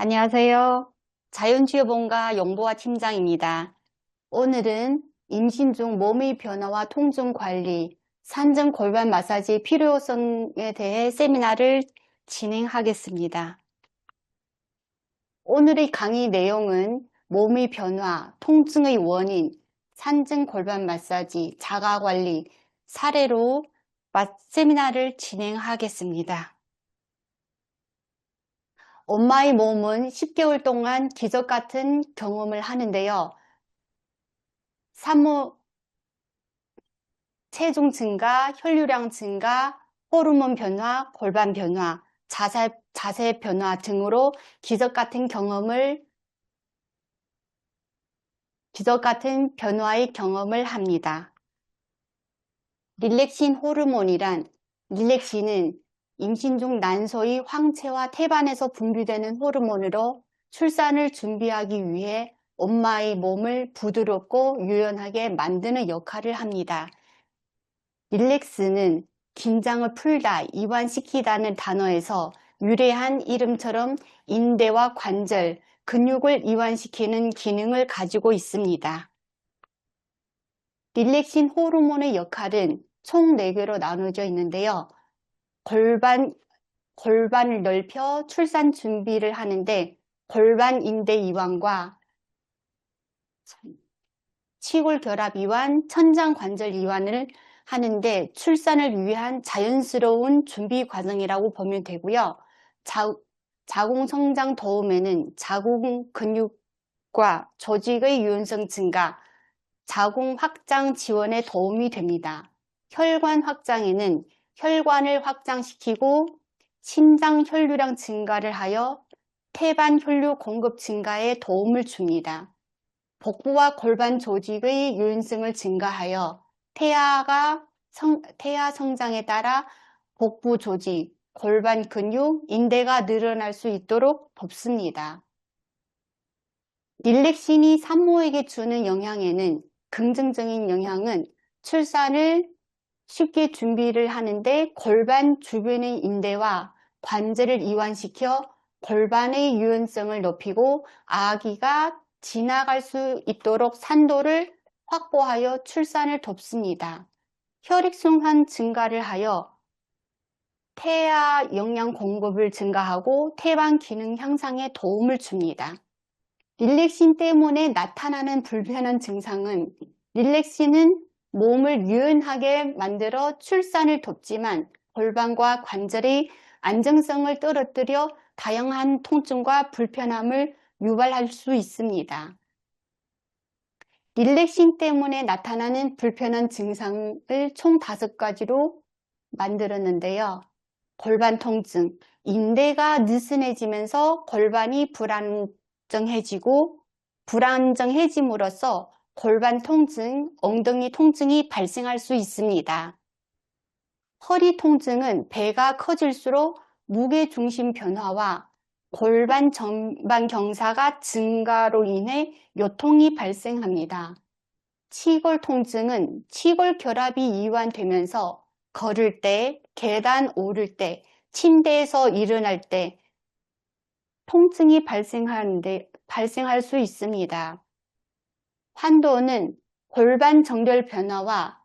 안녕하세요. 자연치유본가 영보아 팀장입니다. 오늘은 임신 중 몸의 변화와 통증 관리, 산증 골반 마사지 필요성에 대해 세미나를 진행하겠습니다. 오늘의 강의 내용은 몸의 변화, 통증의 원인, 산증 골반 마사지, 자가 관리 사례로 세미나를 진행하겠습니다. 엄마의 몸은 10개월 동안 기적 같은 경험을 하는데요. 산모 체중 증가, 혈류량 증가, 호르몬 변화, 골반 변화, 자세 변화 등으로 기적 같은 변화의 경험을 합니다. 릴렉신 호르몬이란 릴렉신은 임신 중 난소의 황체와 태반에서 분비되는 호르몬으로 출산을 준비하기 위해 엄마의 몸을 부드럽고 유연하게 만드는 역할을 합니다. 릴렉스는 긴장을 풀다, 이완시키다는 단어에서 유래한 이름처럼 인대와 관절, 근육을 이완시키는 기능을 가지고 있습니다. 릴렉신 호르몬의 역할은 총 4개로 나누어져 있는데요. 골반을 넓혀 출산 준비를 하는데 골반 인대 이완과 치골 결합 이완, 천장 관절 이완을 하는데 출산을 위한 자연스러운 준비 과정이라고 보면 되고요. 자궁 성장 도움에는 자궁 근육과 조직의 유연성 증가, 자궁 확장 지원에 도움이 됩니다. 혈관 확장에는 혈관을 확장시키고 심장 혈류량 증가를 하여 태반 혈류 공급 증가에 도움을 줍니다. 복부와 골반 조직의 유연성을 증가하여 태아 성장에 따라 복부 조직, 골반 근육, 인대가 늘어날 수 있도록 돕습니다. 릴렉신이 산모에게 주는 영향에는 긍정적인 영향은 출산을 쉽게 준비를 하는데 골반 주변의 인대와 관절을 이완시켜 골반의 유연성을 높이고 아기가 지나갈 수 있도록 산도를 확보하여 출산을 돕습니다. 혈액순환 증가를 하여 태아 영양 공급을 증가하고 태반 기능 향상에 도움을 줍니다. 릴렉신 때문에 나타나는 불편한 증상은 릴렉신은 몸을 유연하게 만들어 출산을 돕지만 골반과 관절의 안정성을 떨어뜨려 다양한 통증과 불편함을 유발할 수 있습니다. 릴렉신 때문에 나타나는 불편한 증상을 총 5가지로 만들었는데요. 골반 통증, 인대가 느슨해지면서 골반이 불안정해짐으로써 골반 통증, 엉덩이 통증이 발생할 수 있습니다. 허리 통증은 배가 커질수록 무게중심 변화와 골반 전반 경사가 증가로 인해 요통이 발생합니다. 치골 통증은 치골 결합이 이완되면서 걸을 때, 계단 오를 때, 침대에서 일어날 때 통증이 발생할 수 있습니다. 환도는 골반 정렬 변화와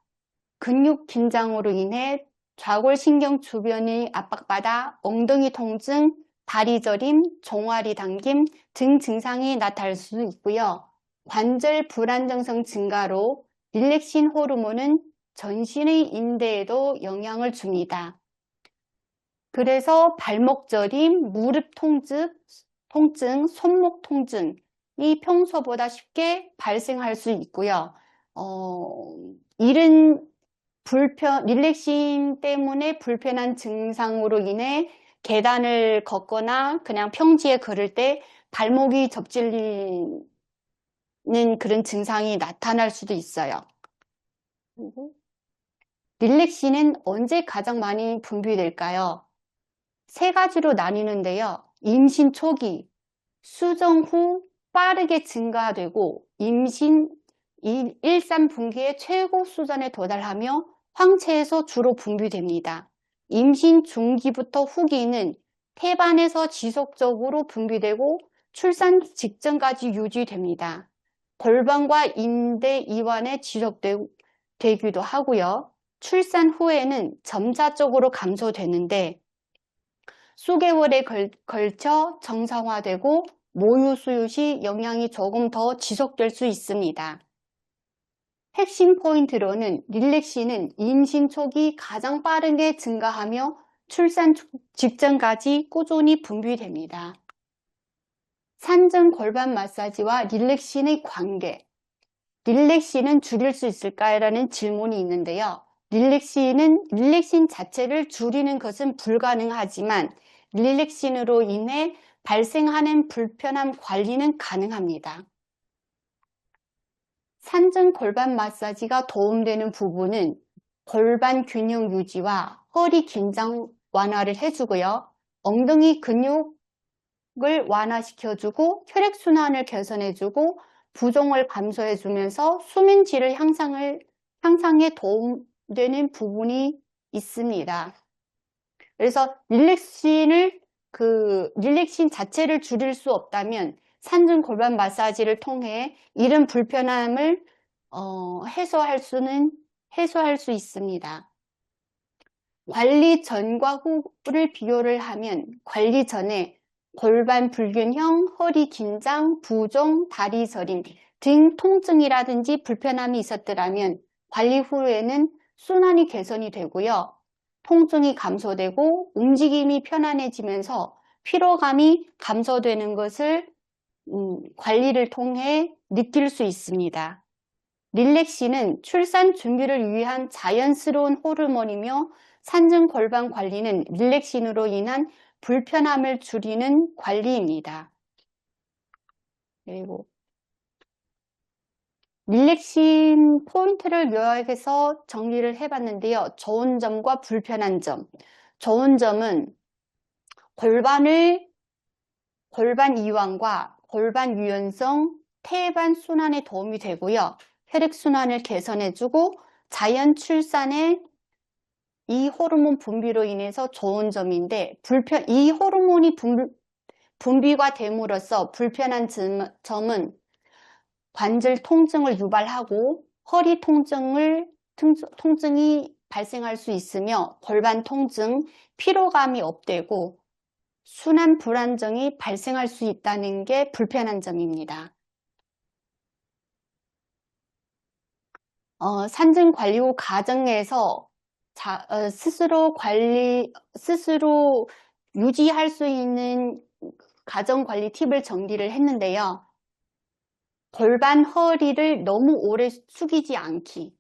근육 긴장으로 인해 좌골신경 주변이 압박받아 엉덩이 통증, 다리 저림, 종아리 당김 등 증상이 나타날 수 있고요. 관절 불안정성 증가로 릴렉신 호르몬은 전신의 인대에도 영향을 줍니다. 그래서 발목 저림, 무릎 통증, 손목 통증이 평소보다 쉽게 발생할 수 있고요. 릴렉신 때문에 불편한 증상으로 인해 계단을 걷거나 그냥 평지에 걸을 때 발목이 접질리는 그런 증상이 나타날 수도 있어요. 릴렉신은 언제 가장 많이 분비될까요? 3가지로 나뉘는데요. 임신 초기, 수정 후 빠르게 증가되고 임신 1, 3분기에 최고 수준에 도달하며 황체에서 주로 분비됩니다. 임신 중기부터 후기는 태반에서 지속적으로 분비되고 출산 직전까지 유지됩니다. 골반과 인대 이완에 지속되기도 하고요. 출산 후에는 점차적으로 감소되는데 수개월에 걸쳐 정상화되고 모유 수유 시 영향이 조금 더 지속될 수 있습니다. 핵심 포인트로는 릴렉신은 임신 초기 가장 빠르게 증가하며 출산 직전까지 꾸준히 분비됩니다. 산전 골반 마사지와 릴렉신의 관계. 릴렉신은 줄일 수 있을까요? 라는 질문이 있는데요. 릴렉신 자체를 줄이는 것은 불가능하지만 릴렉신으로 인해 발생하는 불편함 관리는 가능합니다. 산전 골반 마사지가 도움되는 부분은 골반 균형 유지와 허리 긴장 완화를 해주고요. 엉덩이 근육을 완화시켜주고 혈액순환을 개선해주고 부종을 감소해주면서 수면 질을 향상에 도움되는 부분이 있습니다. 그래서 릴렉신 자체를 줄일 수 없다면 산전 골반 마사지를 통해 이런 불편함을 해소할 수 있습니다. 관리 전과 후를 비교를 하면 관리 전에 골반 불균형, 허리 긴장, 부종, 다리 저림 등 통증이라든지 불편함이 있었더라면 관리 후에는 순환이 개선이 되고요. 통증이 감소되고 움직임이 편안해지면서 피로감이 감소되는 것을 관리를 통해 느낄 수 있습니다. 릴렉신은 출산 준비를 위한 자연스러운 호르몬이며 산전 골반 관리는 릴렉신으로 인한 불편함을 줄이는 관리입니다. 그리고 릴렉신 포인트를 요약해서 정리를 해봤는데요. 좋은 점과 불편한 점. 좋은 점은 골반 이완과 골반 유연성, 태반 순환에 도움이 되고요. 혈액순환을 개선해주고 자연 출산에 이 호르몬 분비로 인해서 좋은 점인데 이 호르몬이 분비가 됨으로써 불편한 점은 관절 통증을 유발하고 허리 통증이 발생할 수 있으며 골반 통증, 피로감이 업되고 순환 불안정이 발생할 수 있다는 게 불편한 점입니다. 산전 관리 후 가정에서 스스로 유지할 수 있는 가정 관리 팁을 정리를 했는데요. 골반 허리를 너무 오래 숙이지 않기,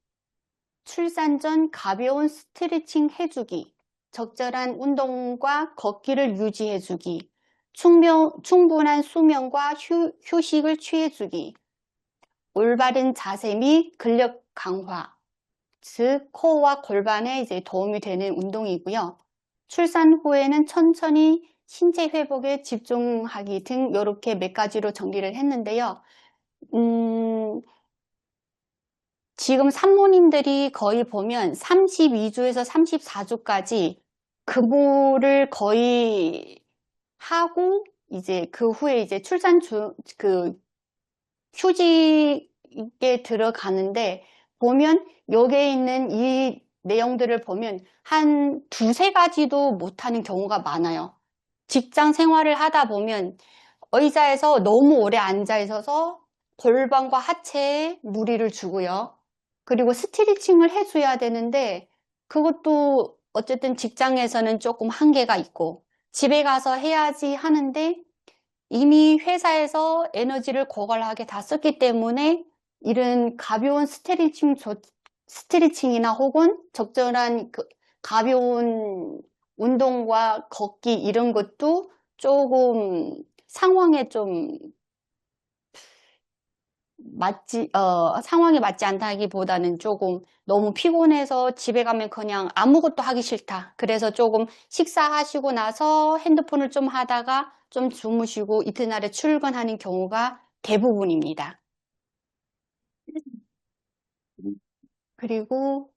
출산 전 가벼운 스트레칭 해주기, 적절한 운동과 걷기를 유지해주기, 충분한 수면과 휴식을 취해주기, 올바른 자세 및 근력 강화, 즉 코어와 골반에 도움이 되는 운동이고요. 출산 후에는 천천히 신체 회복에 집중하기 등 이렇게 몇 가지로 정리를 했는데요. 지금 산모님들이 거의 보면 32주에서 34주까지 근무를 거의 하고 이제 그 후에 이제 휴직에 들어가는데 보면 여기에 있는 이 내용들을 보면 한 두세 가지도 못하는 경우가 많아요. 직장 생활을 하다 보면 의자에서 너무 오래 앉아 있어서 골반과 하체에 무리를 주고요. 그리고 스트레칭을 해줘야 되는데 그것도 어쨌든 직장에서는 조금 한계가 있고 집에 가서 해야지 하는데 이미 회사에서 에너지를 고갈하게 다 썼기 때문에 이런 가벼운 스트레칭이나 혹은 적절한 가벼운 운동과 걷기 이런 것도 조금 상황에 맞지 않다기보다는 조금 너무 피곤해서 집에 가면 그냥 아무것도 하기 싫다. 그래서 조금 식사하시고 나서 핸드폰을 좀 하다가 좀 주무시고 이튿날에 출근하는 경우가 대부분입니다. 그리고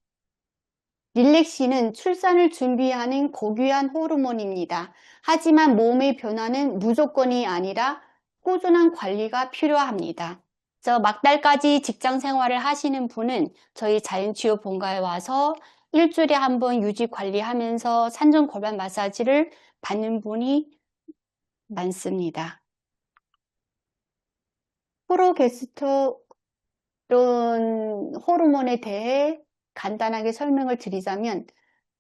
릴렉신은 출산을 준비하는 고귀한 호르몬입니다. 하지만 몸의 변화는 무조건이 아니라 꾸준한 관리가 필요합니다. 막달까지 직장 생활을 하시는 분은 저희 자연치유 본가에 와서 일주일에 한 번 유지 관리하면서 산전 골반 마사지를 받는 분이 많습니다. 프로게스테론 호르몬에 대해 간단하게 설명을 드리자면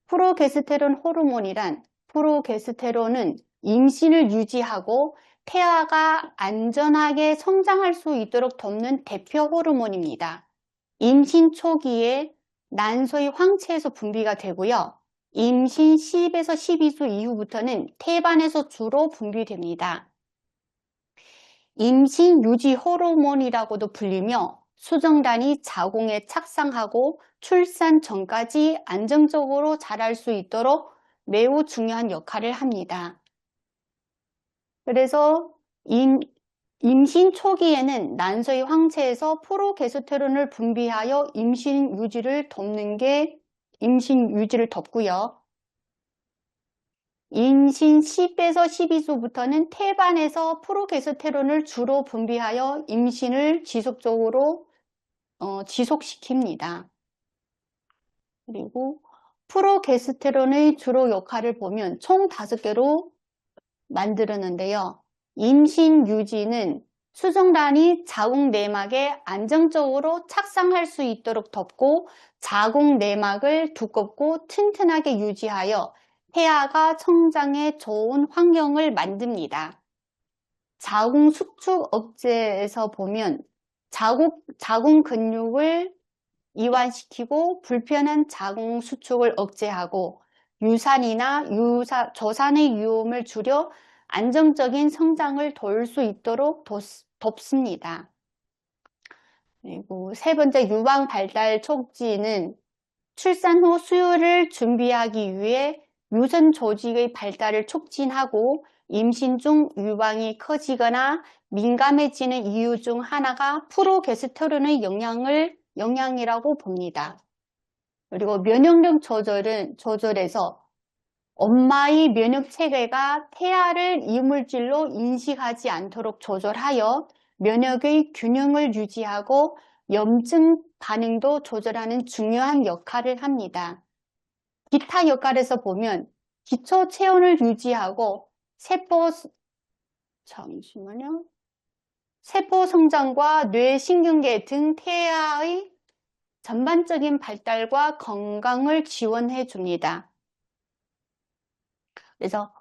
프로게스테론 호르몬이란 프로게스테론은 임신을 유지하고 태아가 안전하게 성장할 수 있도록 돕는 대표 호르몬입니다. 임신 초기에 난소의 황체에서 분비가 되고요. 임신 10에서 12주 이후부터는 태반에서 주로 분비됩니다. 임신 유지 호르몬이라고도 불리며 수정단이 자궁에 착상하고 출산 전까지 안정적으로 자랄 수 있도록 매우 중요한 역할을 합니다. 그래서 임신 초기에는 난소의 황체에서 프로게스테론을 분비하여 임신 유지를 돕고요. 임신 10에서 12주부터는 태반에서 프로게스테론을 주로 분비하여 임신을 지속적으로 지속시킵니다. 그리고 프로게스테론의 주로 역할을 보면 총 5개로 만들었는데요. 임신 유지는 수정단이 자궁 내막에 안정적으로 착상할 수 있도록 돕고 자궁 내막을 두껍고 튼튼하게 유지하여 태아가 성장에 좋은 환경을 만듭니다. 자궁 수축 억제에서 보면 자궁 근육을 이완시키고 불편한 자궁 수축을 억제하고 유산이나 저산의 위험을 줄여 안정적인 성장을 도울 수 있도록 돕습니다. 그리고 세 번째, 유방 발달 촉진은 출산 후 수유를 준비하기 위해 유선 조직의 발달을 촉진하고 임신 중 유방이 커지거나 민감해지는 이유 중 하나가 프로게스테론의 영향이라고 봅니다. 그리고 면역력 조절에서 엄마의 면역 체계가 태아를 이물질로 인식하지 않도록 조절하여 면역의 균형을 유지하고 염증 반응도 조절하는 중요한 역할을 합니다. 기타 역할에서 보면 기초 체온을 유지하고 세포 성장과 뇌신경계 등 태아의 전반적인 발달과 건강을 지원해 줍니다. 그래서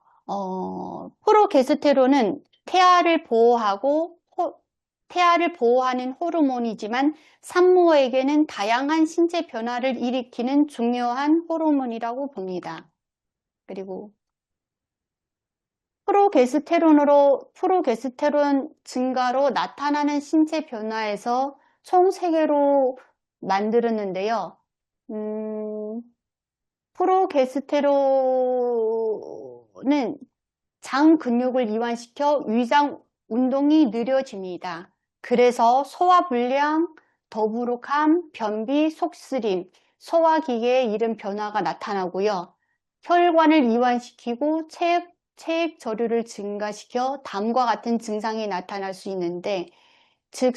프로게스테론은 태아를 보호하는 호르몬이지만 산모에게는 다양한 신체 변화를 일으키는 중요한 호르몬이라고 봅니다. 그리고 프로게스테론 증가로 나타나는 신체 변화에서 총 3개로 만들었는데요. 프로게스테론은 장 근육을 이완시켜 위장 운동이 느려집니다. 그래서 소화불량, 더부룩함, 변비, 속쓰림, 소화기계에 이런 변화가 나타나고요. 혈관을 이완시키고 체액 저류를 증가시켜 담과 같은 증상이 나타날 수 있는데, 즉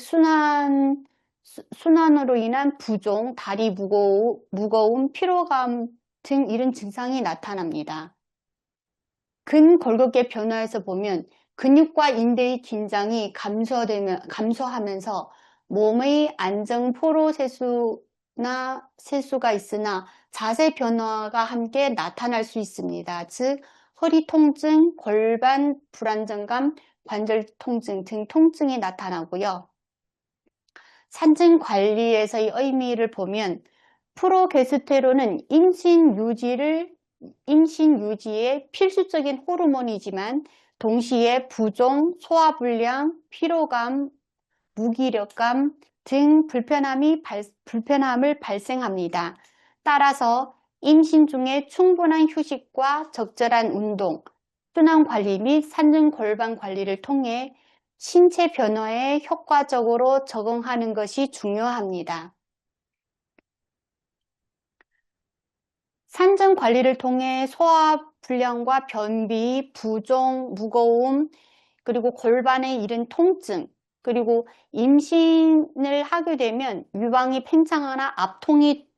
순환으로 인한 부종, 다리 무거움, 피로감 등 이런 증상이 나타납니다. 근골격계 변화에서 보면 근육과 인대의 긴장이 감소하면서 몸의 안정 포로 세수가 있으나 자세 변화가 함께 나타날 수 있습니다. 즉 허리 통증, 골반 불안정감, 관절 통증 등 통증이 나타나고요. 산증 관리에서의 의미를 보면 프로게스테론은 임신 유지의 필수적인 호르몬이지만 동시에 부종, 소화불량, 피로감, 무기력감 등 불편함을 발생합니다. 따라서 임신 중에 충분한 휴식과 적절한 운동, 순환 관리 및 산증 골반 관리를 통해 신체 변화에 효과적으로 적응하는 것이 중요합니다. 산증 관리를 통해 소화불량과 변비, 부종, 무거움, 그리고 골반에 이른 통증, 그리고 임신을 하게 되면 유방이 팽창하거나 압통이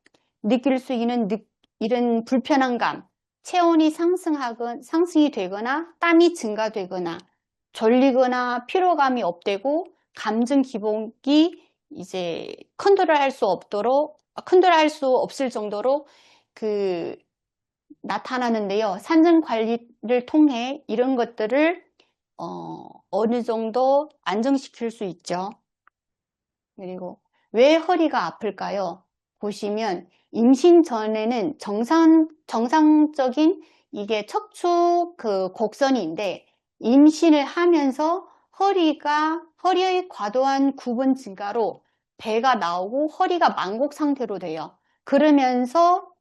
느낄 수 있는 이런 불편한 감, 체온이 상승이 되거나 땀이 증가되거나 졸리거나 피로감이 업되고 감정 기복이 이제 컨트롤할 수 없을 정도로 나타나는데요. 산증 관리를 통해 이런 것들을 어느 정도 안정시킬 수 있죠. 그리고 왜 허리가 아플까요? 보시면 임신 전에는 정상적인 이게 척추 곡선인데 임신을 하면서 허리의 과도한 구분 증가로 배가 나오고 허리가 만곡 상태로 돼요. 그러면서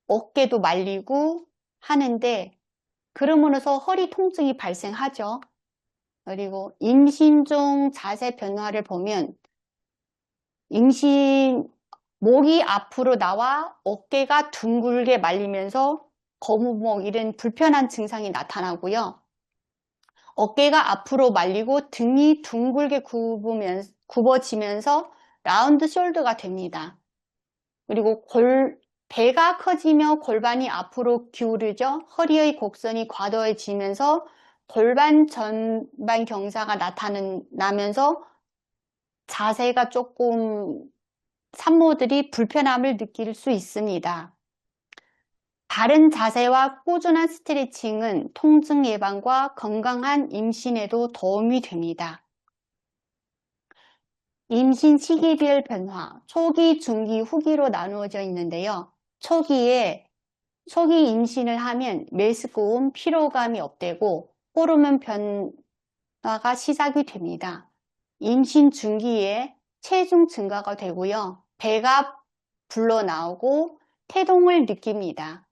어깨도 말리고 하는데 그러면서 허리 통증이 발생하죠. 그리고 임신 중 자세 변화를 보면 목이 앞으로 나와 어깨가 둥글게 말리면서 거북목 이런 불편한 증상이 나타나고요. 어깨가 앞으로 말리고 등이 둥글게 굽어지면서 라운드 숄더가 됩니다. 그리고 배가 커지며 골반이 앞으로 기울어져 허리의 곡선이 과도해지면서 골반 전반 경사가 나타나면서 자세가 조금 산모들이 불편함을 느낄 수 있습니다. 바른 자세와 꾸준한 스트레칭은 통증 예방과 건강한 임신에도 도움이 됩니다. 임신 시기별 변화, 초기, 중기, 후기로 나누어져 있는데요. 초기 임신을 하면 메스꺼움, 피로감이 업되고 호르몬 변화가 시작이 됩니다. 임신 중기에 체중 증가가 되고요. 배가 불러나오고 태동을 느낍니다.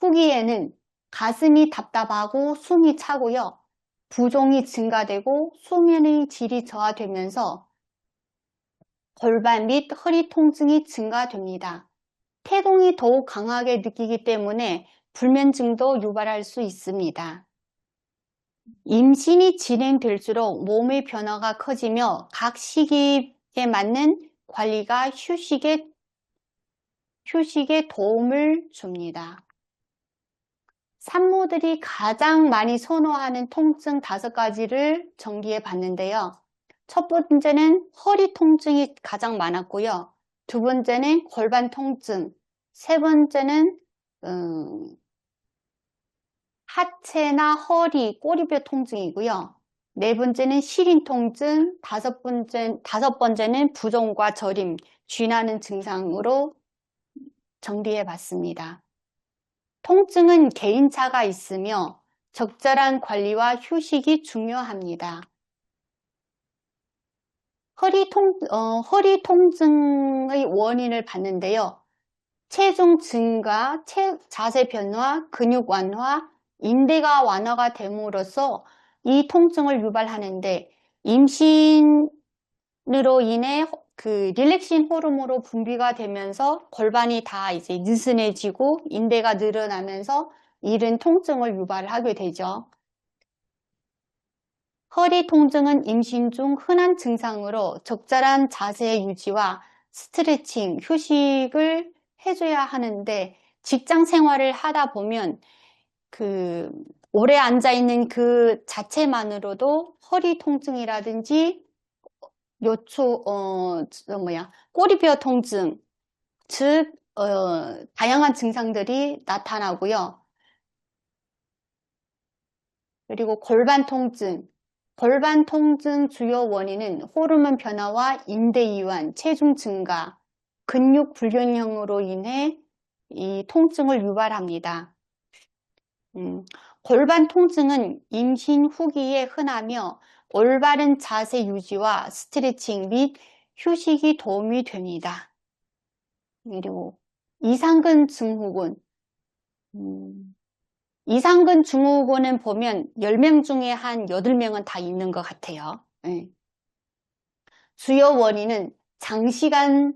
후기에는 가슴이 답답하고 숨이 차고요. 부종이 증가되고 수면의 질이 저하되면서 골반 및 허리 통증이 증가됩니다. 태동이 더욱 강하게 느끼기 때문에 불면증도 유발할 수 있습니다. 임신이 진행될수록 몸의 변화가 커지며 각 시기에 맞는 관리가 휴식에 도움을 줍니다. 산모들이 가장 많이 선호하는 통증 5가지를 정리해 봤는데요. 첫 번째는 허리 통증이 가장 많았고요. 두 번째는 골반 통증, 세 번째는 하체나 허리, 꼬리뼈 통증이고요. 네 번째는 시린 통증, 다섯 번째는 부종과 저림, 쥐나는 증상으로 정리해 봤습니다. 통증은 개인차가 있으며 적절한 관리와 휴식이 중요합니다. 허리 통증의 원인을 봤는데요. 체중 증가, 자세 변화, 근육 완화, 인대가 완화가 됨으로써 이 통증을 유발하는데 임신으로 인해 릴렉신 호르몬으로 분비가 되면서 골반이 다 이제 느슨해지고 인대가 늘어나면서 이런 통증을 유발하게 되죠. 허리 통증은 임신 중 흔한 증상으로 적절한 자세 유지와 스트레칭, 휴식을 해줘야 하는데 직장 생활을 하다 보면 오래 앉아있는 그 자체만으로도 허리 통증이라든지 꼬리뼈 통증, 즉 다양한 증상들이 나타나고요. 그리고 골반 통증 주요 원인은 호르몬 변화와 인대 이완, 체중 증가, 근육 불균형으로 인해 이 통증을 유발합니다. 골반 통증은 임신 후기에 흔하며 올바른 자세 유지와 스트레칭 및 휴식이 도움이 됩니다. 그리고 이상근 증후군. 이상근 증후군은 보면 10명 중에 한 8명은 다 있는 것 같아요. 네. 주요 원인은 장시간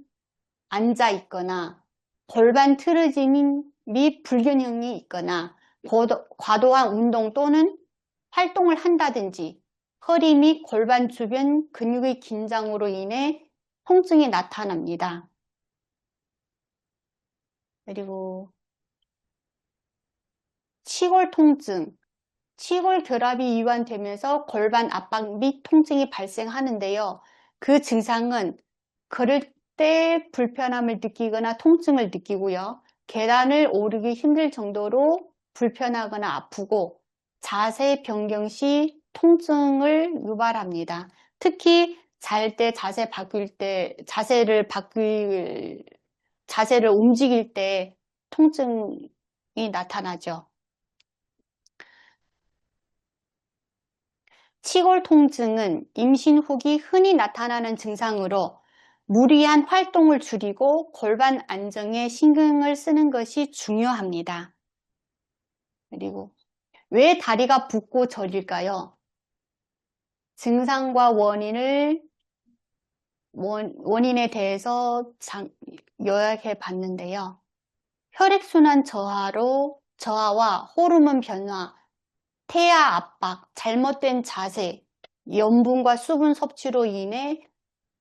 앉아 있거나 골반 틀어짐인 및 불균형이 있거나 과도한 운동 또는 활동을 한다든지 허리 및 골반 주변 근육의 긴장으로 인해 통증이 나타납니다. 그리고 치골 통증, 치골 결합이 이완되면서 골반 압박 및 통증이 발생하는데요. 그 증상은 걸을 때 불편함을 느끼거나 통증을 느끼고요. 계단을 오르기 힘들 정도로 불편하거나 아프고 자세 변경 시 통증을 유발합니다. 특히 잘 때 자세를 움직일 때 통증이 나타나죠. 치골 통증은 임신 후기 흔히 나타나는 증상으로 무리한 활동을 줄이고 골반 안정에 신경을 쓰는 것이 중요합니다. 그리고 왜 다리가 붓고 저릴까요? 증상과 원인에 대해서 요약해 봤는데요. 혈액순환 저하와 호르몬 변화, 태아 압박, 잘못된 자세, 염분과 수분 섭취로 인해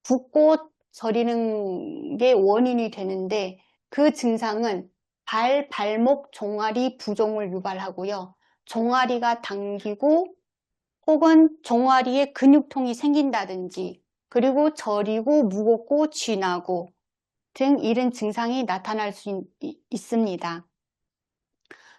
붓고 저리는 게 원인이 되는데 그 증상은 발목 종아리 부종을 유발하고요. 종아리가 당기고 혹은 종아리에 근육통이 생긴다든지 그리고 저리고 무겁고 쥐나고 등 이런 증상이 나타날 수 있습니다.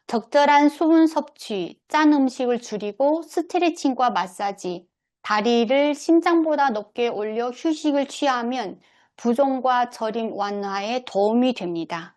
적절한 수분 섭취, 짠 음식을 줄이고 스트레칭과 마사지, 다리를 심장보다 높게 올려 휴식을 취하면 부종과 저림 완화에 도움이 됩니다.